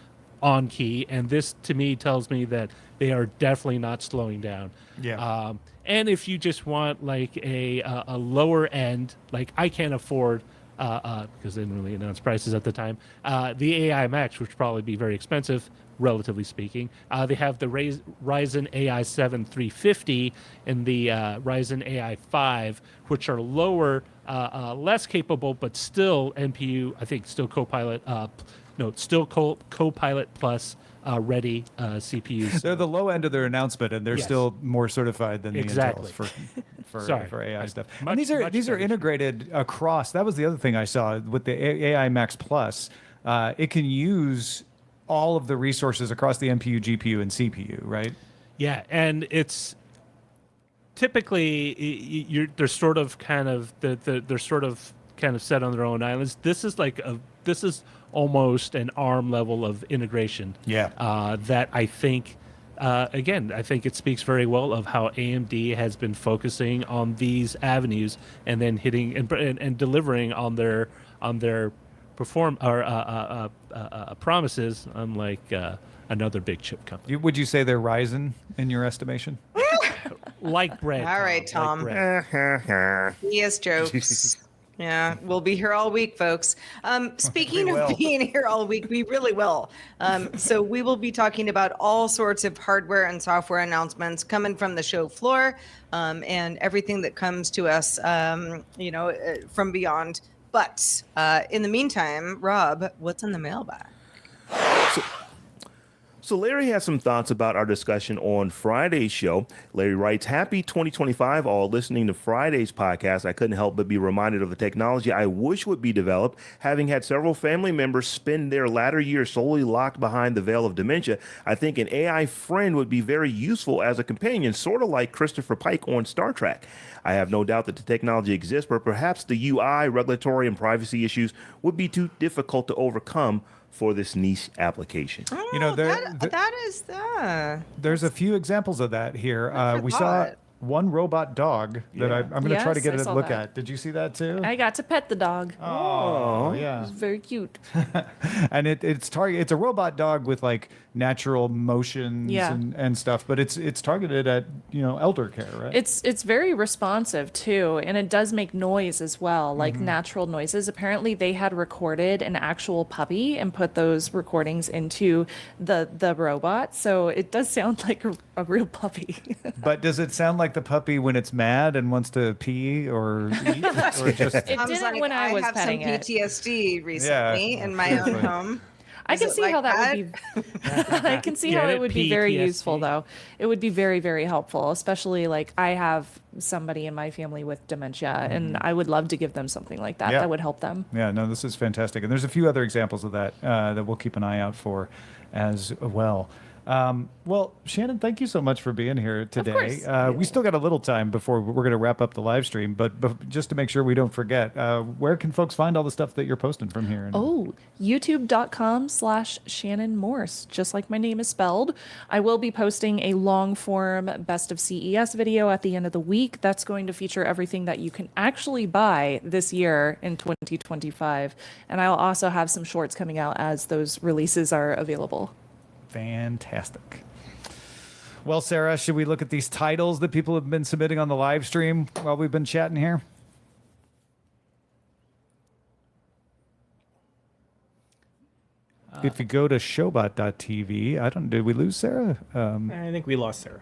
on key, and this to me tells me that they are definitely not slowing down. Yeah. And if you just want like a lower end, like I can't afford because they didn't really announce prices at the time, the AI Max, which would probably be very expensive, relatively speaking. They have the Ryzen AI 7 350 and the Ryzen AI 5, which are lower, less capable, but still NPU, I think still Copilot, Copilot Plus ready CPUs. They're the low end of their announcement, and they're still more certified than the Exactly. Intels for AI stuff. Much- and these are much better. integrated across. That was the other thing I saw with the AI Max Plus. It can use all of the resources across the NPU, GPU, and CPU, right? Yeah, and it's typically they're sort of kind of set on their own islands. This is almost an ARM level of integration. Yeah. That I think, again, I think it speaks very well of how AMD has been focusing on these avenues and then hitting and delivering on their promises, unlike another big chip company. Would you say they're Ryzen in your estimation? Like bread. All right, Tom. Like bread. Yes, jokes. Yeah, we'll be here all week, folks. Speaking of being here all week, we really will. So we will be talking about all sorts of hardware and software announcements coming from the show floor, and everything that comes to us, from beyond. But in the meantime, Rob, what's in the mailbag? So Larry has some thoughts about our discussion on Friday's show. Larry writes, "Happy 2025, all. Listening to Friday's podcast, I couldn't help but be reminded of the technology I wish would be developed. Having had several family members spend their latter years solely locked behind the veil of dementia, I think an AI friend would be very useful as a companion, sort of like Christopher Pike on Star Trek. I have no doubt that the technology exists, but perhaps the UI, regulatory, and privacy issues would be too difficult to overcome for this niche application." There's a few examples of that here. We saw one robot dog that I'm going to try to get a look at. Did you see that too? I got to pet the dog. Oh, It yeah. was very cute. And it's a robot dog with like natural motions and stuff, but it's targeted at elder care, right? It's very responsive too, and it does make noise as well, like natural noises. Apparently, they had recorded an actual puppy and put those recordings into the robot, so it does sound like a real puppy. But does it sound like the puppy when it's mad and wants to pee or eat, or just? It didn't when I was have some petting it. PTSD recently in my own home. I can it see like how that that? would be. I can see how it would be very useful, though. It would be very, very helpful, especially like I have somebody in my family with dementia, and I would love to give them something like that. Yeah. That would help them. Yeah, no, this is fantastic, and there's a few other examples of that that we'll keep an eye out for as well. Well, Shannon, thank you so much for being here today. course. We still got a little time before we're going to wrap up the live stream, but just to make sure we don't forget, where can folks find all the stuff that you're posting from here? Oh, youtube.com/Shannon Morse, just like my name is spelled. I will be posting a long form Best of CES video at the end of the week. That's going to feature everything that you can actually buy this year in 2025. And I'll also have some shorts coming out as those releases are available. Fantastic. Well, Sarah, should we look at these titles that people have been submitting on the live stream while we've been chatting here? If you go to showbot.tv, did we lose Sarah? I think we lost Sarah.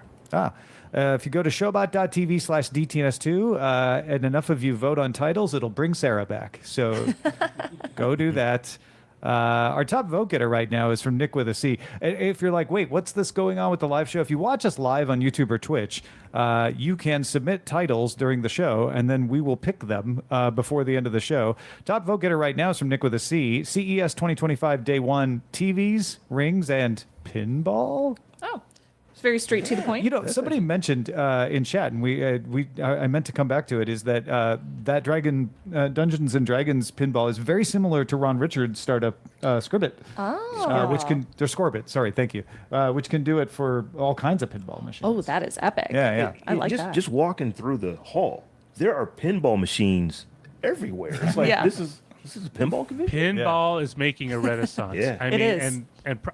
If you go to showbot.tv/DTNS2 and enough of you vote on titles, it'll bring Sarah back. So go do that. Our top vote getter right now is from Nick with a C. If you're like, wait, what's this going on with the live show? If you watch us live on YouTube or Twitch, you can submit titles during the show, and then we will pick them before the end of the show. Top vote getter right now is from Nick with a C. CES 2025 Day 1, TVs, rings, and pinball. Oh, it's very straight to the point. You know, somebody mentioned in chat, and I meant to come back to it, is that that Dungeons and Dragons pinball is very similar to Ron Richards' startup Scribbit, they're Scorbit. Sorry, thank you, which can do it for all kinds of pinball machines. Oh, that is epic. Yeah. I like that. Just walking through the hall, there are pinball machines everywhere. It's like Yeah. this is a pinball convention. Pinball is making a renaissance. Yeah. I It mean, is.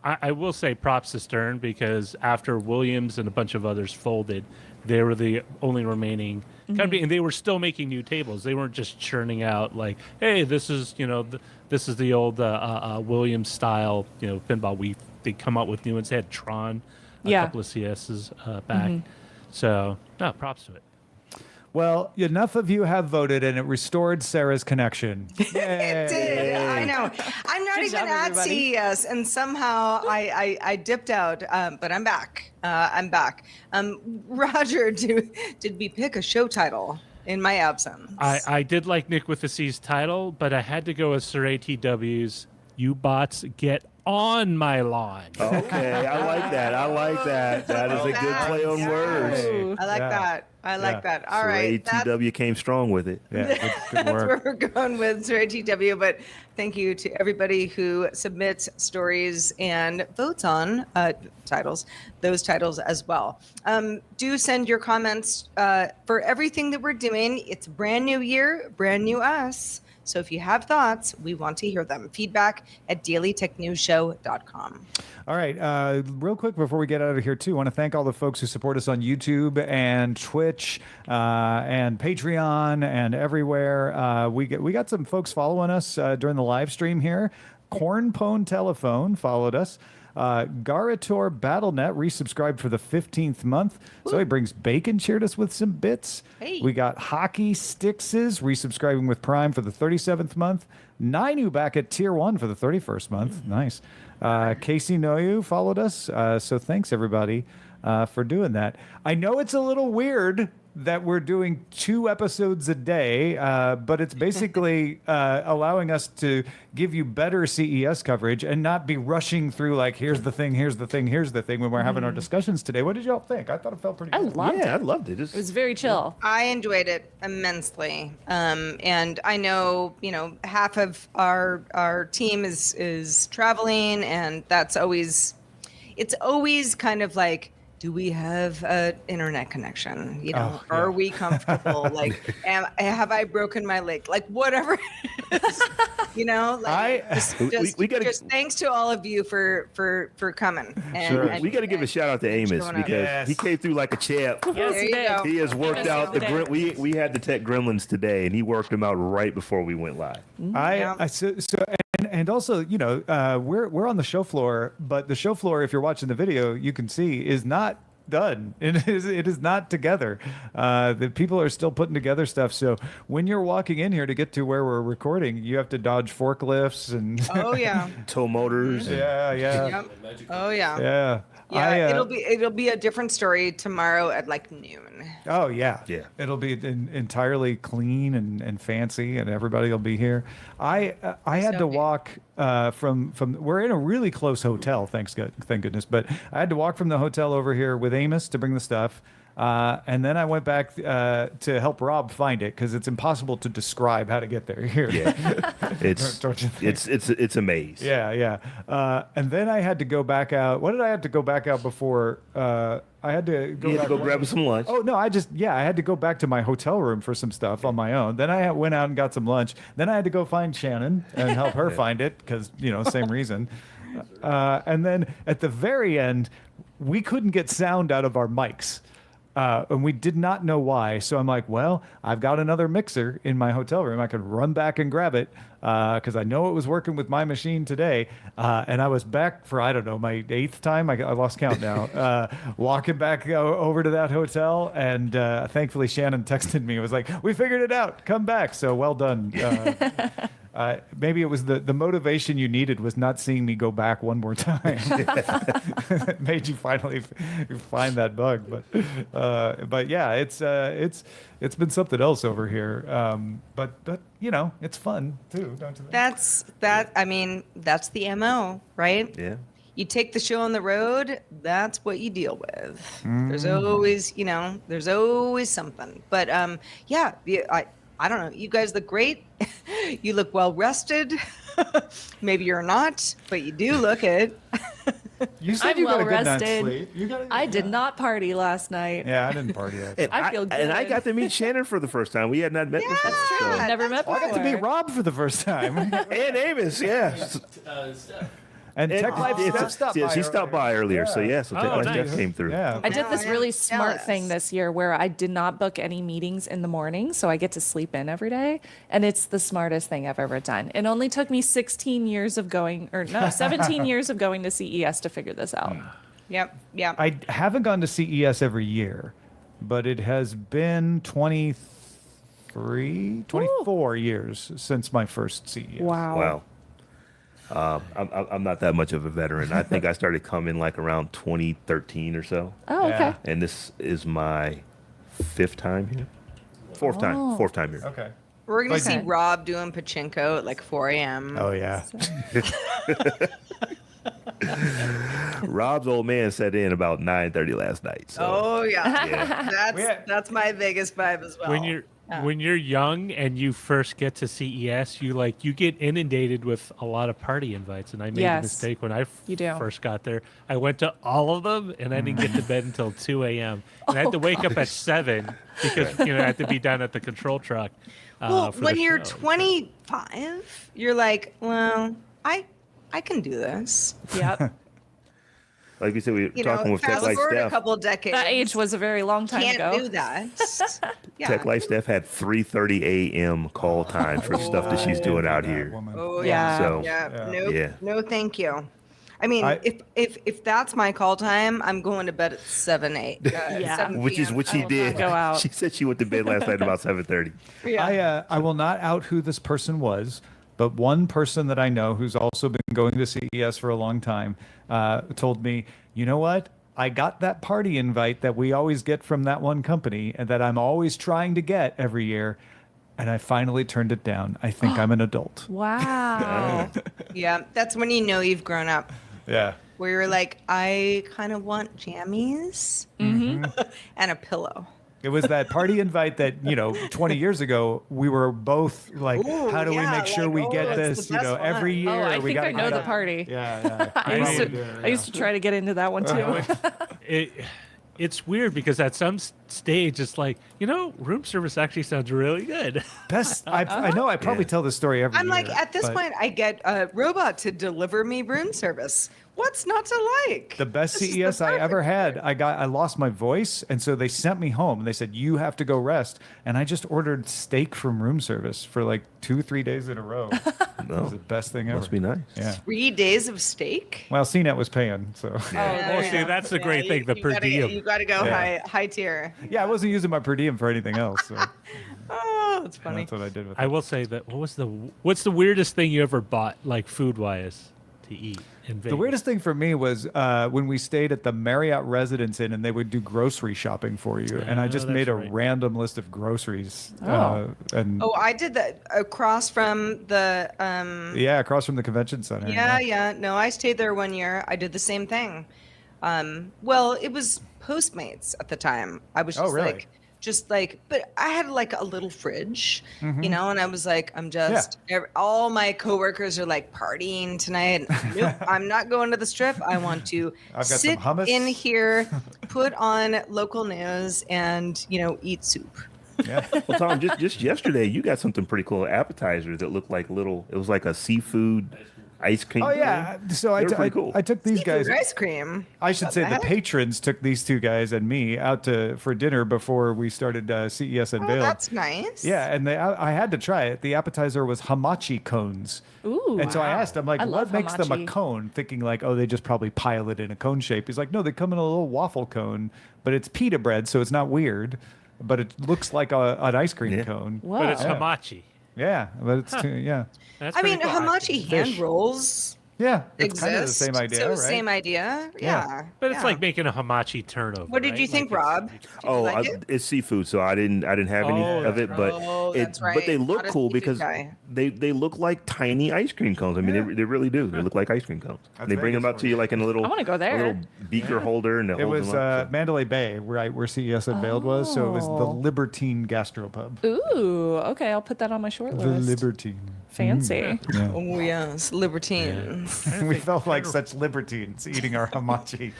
I will say props to Stern, because after Williams and a bunch of others folded, they were the only remaining company, and they were still making new tables. They weren't just churning out like, hey, this is this is the old Williams style pinball. They come out with new ones. They had Tron, a couple of CSs back. So no, props to it. Well, enough of you have voted, and it restored Sarah's connection. It did. I know. I'm not Good even job, at everybody. CES, and somehow I dipped out, but I'm back. I'm back. Roger, did we pick a show title in my absence? I did like Nick with the C's title, but I had to go with Sir ATW's "You Bots Get on My Lawn." Okay, I like that. That is a good play on words. Ooh. I like that. I like that. All right. ATW came strong with it. Yeah, good That's work. where we're going with Sir TW. But thank you to everybody who submits stories and votes on titles, those titles as well. Do send your comments for everything that we're doing. It's a brand new year, brand new us. So if you have thoughts, we want to hear them. Feedback@dailytechnewsshow.com. All right, real quick before we get out of here, too, I want to thank all the folks who support us on YouTube and Twitch and Patreon and everywhere. We got some folks following us during the live stream here. Cornpone Telephone followed us. Garator BattleNet resubscribed for the 15th month. So he brings bacon, cheered us with some bits. Hey. We got Hockey Stixes resubscribing with Prime for the 37th month. Nainu back at Tier 1 for the 31st month. Nice. Casey Noyu followed us. So thanks, everybody, for doing that. I know it's a little weird that we're doing 2 episodes a day, but it's basically allowing us to give you better CES coverage and not be rushing through like, here's the thing, here's the thing, here's the thing when we're having our discussions today. What did y'all think? I thought it felt pretty I good. loved Yeah, I it. loved it. It was very chill. I enjoyed it immensely, and I know half of our team is traveling, and it's always kind of like, do we have an internet connection? Are we comfortable? Like, have I broken my leg? Like, whatever. It is, We gotta- just thanks to all of you for coming. And we got to give a shout out to Amos showing up. because he came through like a champ. Yes, There he you did. go. He has worked Amos out the saved the day. we had the tech gremlins today, and he worked them out right before we went live. And also, we're on the show floor, but the show floor, if you're watching the video, you can see is not done. It is not together. The people are still putting together stuff. So when you're walking in here to get to where we're recording, you have to dodge forklifts and Oh yeah. Tow motors. yeah. Yep. Oh yeah. Yeah. Yeah, it'll be a different story tomorrow at like noon. Oh yeah, Yeah. It'll be entirely clean and fancy, and everybody will be here. I had to So walk from we're in a really close hotel, thank goodness. But I had to walk from the hotel over here with Amos to bring the stuff. And then I went back to help Robb find it because it's impossible to describe how to get there here. Yeah. Don't you think? It's a maze. Yeah. And then I had to go back out. What did I have to go back out before? I had to go. You had to go grab some lunch. Oh no, I had to go back to my hotel room for some stuff on my own. Then I went out and got some lunch. Then I had to go find Shannon and help her find it because same reason. And then at the very end, we couldn't get sound out of our mics. And we did not know why. So I'm like, well, I've got another mixer in my hotel room. I could run back and grab it because I know it was working with my machine today. And I was back for, I don't know, my 8th time. I lost count now. Walking back over to that hotel. And thankfully, Shannon texted me. It was like, we figured it out. Come back. So well done. Maybe it was the motivation you needed was not seeing me go back one more time. That made you finally find that bug. But yeah, it's been something else over here. But it's fun too, don't you think? That's the MO, right? Yeah. You take the show on the road, that's what you deal with. There's always something. But I don't know. You guys look great. You look well rested. Maybe you're not, but you do look it. You said I'm you got well a good night's rested. sleep. I did not party last night. Yeah, I didn't party yet. And I feel good. And I got to meet Shannon for the first time. We had not met before. So. Yeah. Never met I before. got to meet Robb for the first time. And Amos, yeah. Steph. And Tech Life Steph stopped by. She stopped by earlier. So Tech Life nice. Steph came through. Yeah. I did this I really am smart jealous. thing this year where I did not book any meetings in the morning, so I get to sleep in every day, and it's the smartest thing I've ever done. It only took me 17 years of going to CES to figure this out. Yep. I haven't gone to CES every year, but it has been 24 years since my first CES. Wow. I'm not that much of a veteran. I think I started coming like around 2013 or so. Oh, okay. Yeah. And this is my 5th time here. Fourth time here. Okay. We're going to Okay. see Robb doing pachinko at like 4 a.m. Oh, yeah. Robb's old man set in about 9:30 last night. So Oh, yeah. yeah. That's my biggest vibe as well. When you're young and you first get to CES, you get inundated with a lot of party invites, and I made a Yes, mistake when I you do. first got there. I went to all of them, and I didn't get to bed until 2 a.m. And I had to wake up at 7 because I had to be down at the control truck. Well, for when the you're show. 25, you're like, well, I can do this. Yep. like we said, we were You talking know, with Tech fast Life forward a Steph. couple decades. That age was a very long time Can't ago. do that. Yeah. Tech Life Steph had 3:30 a.m. call time for stuff that she's doing out here. Oh Yeah. yeah. So- Yeah. Yeah. No, thank you. I mean, I- if that's my call time, I'm going to bed at 7, 8. Yeah. 7 Which is PM. what she did. go out. She said she went to bed last night about 7:30. Yeah. I will not out who this person was, but one person that I know who's also been going to CES for a long time told me, you know what? I got that party invite that we always get from that one company and that I'm always trying to get every year. And I finally turned it down. I think I'm an adult. Wow. Yeah. That's when you know you've grown up. Yeah. Where you're like, I kind of want jammies and a pillow. It was that party invite that, 20 years ago, we were both like, Ooh, how do we yeah, make sure like, we oh, get that's this, the best every one. year. Oh, I we think I gotta know get the it. party. Yeah. I used to try to get into that one too. It's weird because at some stage it's like, room service actually sounds really good. Best, I know I probably tell this story every I'm year. like, at this but point, I get a robot to deliver me room service. What's not to like? the best This is the CES I ever perfect had, I lost my voice, and so they sent me home. And they said, you have to go rest. And I just ordered steak from room service for like 2-3 days in a row. It was the best thing ever. Must be nice. Yeah. 3 days of steak. Well, CNET was paying, so. Oh, see, that's the great thing, the per diem. You got to go Yeah. high tier. Yeah, I wasn't using my per diem for anything else. So Oh, that's funny. that's what I did with I it. will say that what's the weirdest thing you ever bought, like food wise, to eat in Vegas. The weirdest thing for me was when we stayed at the Marriott Residence Inn and they would do grocery shopping for you. And I just that's made a right. random list of groceries. And Oh, I did that across from the. yeah, across from the convention center. Yeah. No, I stayed there 1 year. I did the same thing. Well, it was Postmates at the time. I was just really? but I had like a little fridge, and I was like, all my coworkers are like partying tonight. Nope, I'm not going to the strip. I want to I've got sit some hummus. in here, put on local news, and eat soup. Yeah. Well, Tom, just yesterday, you got something pretty cool, appetizer that looked like it was like a seafood ice cream. Oh, yeah. So I pretty cool. took these guys. Ice cream. I should say the heck? patrons took these two guys and me out for dinner before we started CES Oh, Unveiled. that's nice. Yeah, and I had to try it. The appetizer was hamachi cones. Ooh. And so I asked him, like, I what love makes them a hamachi. cone? Thinking like, oh, they just probably pile it in a cone shape. He's like, no, they come in a little waffle cone, but it's pita bread, so it's not weird. But it looks like an ice cream cone. Whoa. But it's Yeah. hamachi. Yeah, but it's That's I mean, pretty cool. hamachi hand Fish. rolls yeah, it's exist. kind of the same idea, so right? same idea. Yeah. But it's yeah. like making a hamachi turnover. What did right? you think, Like it's- Rob? Did you Oh, like it? it's seafood, so I didn't have any Oh, of it, that's but Oh, that's but they right. look Not a cool seafood because guy. they look like tiny ice cream cones. I mean, they really do. They look like ice cream cones. That's They bring them Vegas out for to you like in a little. I wanna go there. A little beaker holder, and It was Mandalay Bay, right where CES Unveiled was. So it was the Oh. Libertine Gastropub. Ooh, okay, I'll put that on my short The list. Libertine. Fancy. Yeah. Oh yes, libertines. We felt like such libertines eating our hamachi.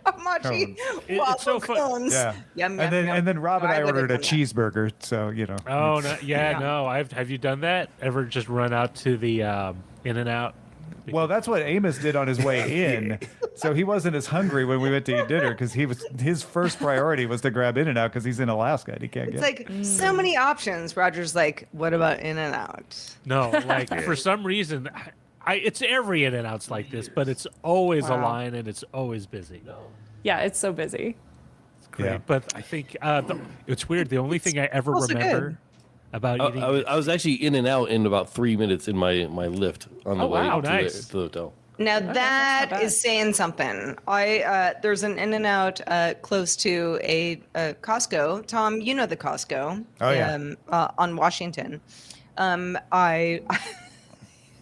Hamachi It's waffle so fun- cones. Yeah. Yum, And yum, then yum. Rob and No, I would've ordered a done that. cheeseburger. So, Oh, no, no. Have you done that? Ever just run out to the In-N-Out? Well, that's what Amos did on his way in. So he wasn't as hungry when we went to eat dinner because his first priority was to grab In-N-Out because he's in Alaska and he can't It's get. like so many options. Roger's like, what about In-N-Out? No, like for some reason, it's every In-N-Out's like this, but it's always a Wow. line and it's always busy. Yeah, it's so busy. It's great. Yeah. But I think it's weird. The only thing I ever also remember good. about eating I was actually in and out in about 3 minutes in my lift on the Oh, way wow. to, Nice. to the hotel. Now that's that not is bad. saying something. There's an In-N-Out close to a Costco. Tom, you know the Costco. Oh, yeah. On Washington. I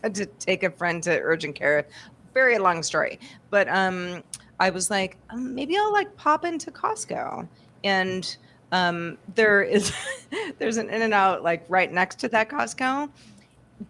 had to take a friend to urgent care. Very long story, but I was like, maybe I'll like pop into Costco, and there's an In-N-Out like right next to that Costco.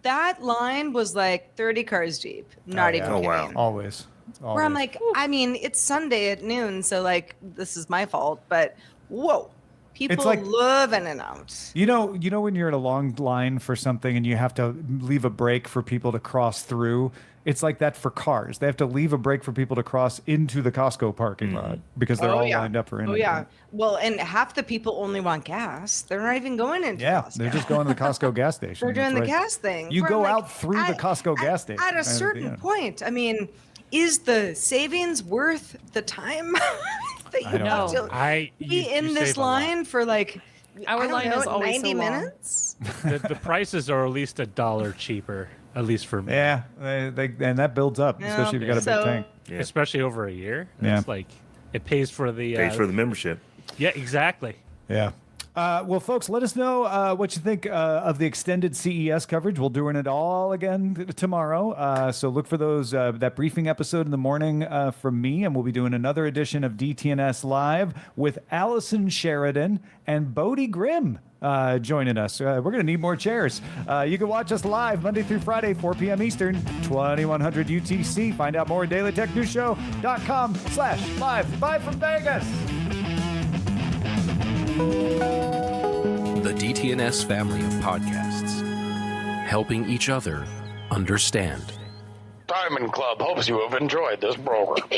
That line was like 30 cars deep. Not yeah. even Oh, kidding. wow. Always. Where I'm like, I mean, it's Sunday at noon, so like this is my fault, but whoa, people like- love In-N-Out. You know when you're in a long line for something and you have to leave a break for people to cross through. It's like that for cars. They have to leave a break for people to cross into the Costco parking lot because they're all lined up for In-N-Out. Oh yeah. Well, and half the people only want gas. They're not even going into Yeah, Costco. they're just going to the Costco gas station. They're doing That's the right. gas thing. You where go I'm out through the Costco gas station. At a certain point, I mean, is the savings worth the time that you don't have know. to be in this line for like Our I don't line know, is always 90 so long. minutes? the prices are at least $1 cheaper, at least for me. Yeah, they and that builds up, especially if you got a big So- tank. Yeah. Especially over a year. Yeah. It's like it pays for the Pays for the membership. Yeah, exactly. Yeah. Well, folks, let us know what you think of the extended CES coverage. We'll doing it all again tomorrow. So look for those that briefing episode in the morning from me, and we'll be doing another edition of DTNS Live with Allison Sheridan and Bodie Grimm joining us. We're going to need more chairs. You can watch us live Monday through Friday, 4 p.m. Eastern, 2100 UTC. Find out more at dailytechnewsshow.com/live. Bye from Vegas. The DTNS family of podcasts, helping each other understand. Diamond Club hopes you have enjoyed this program.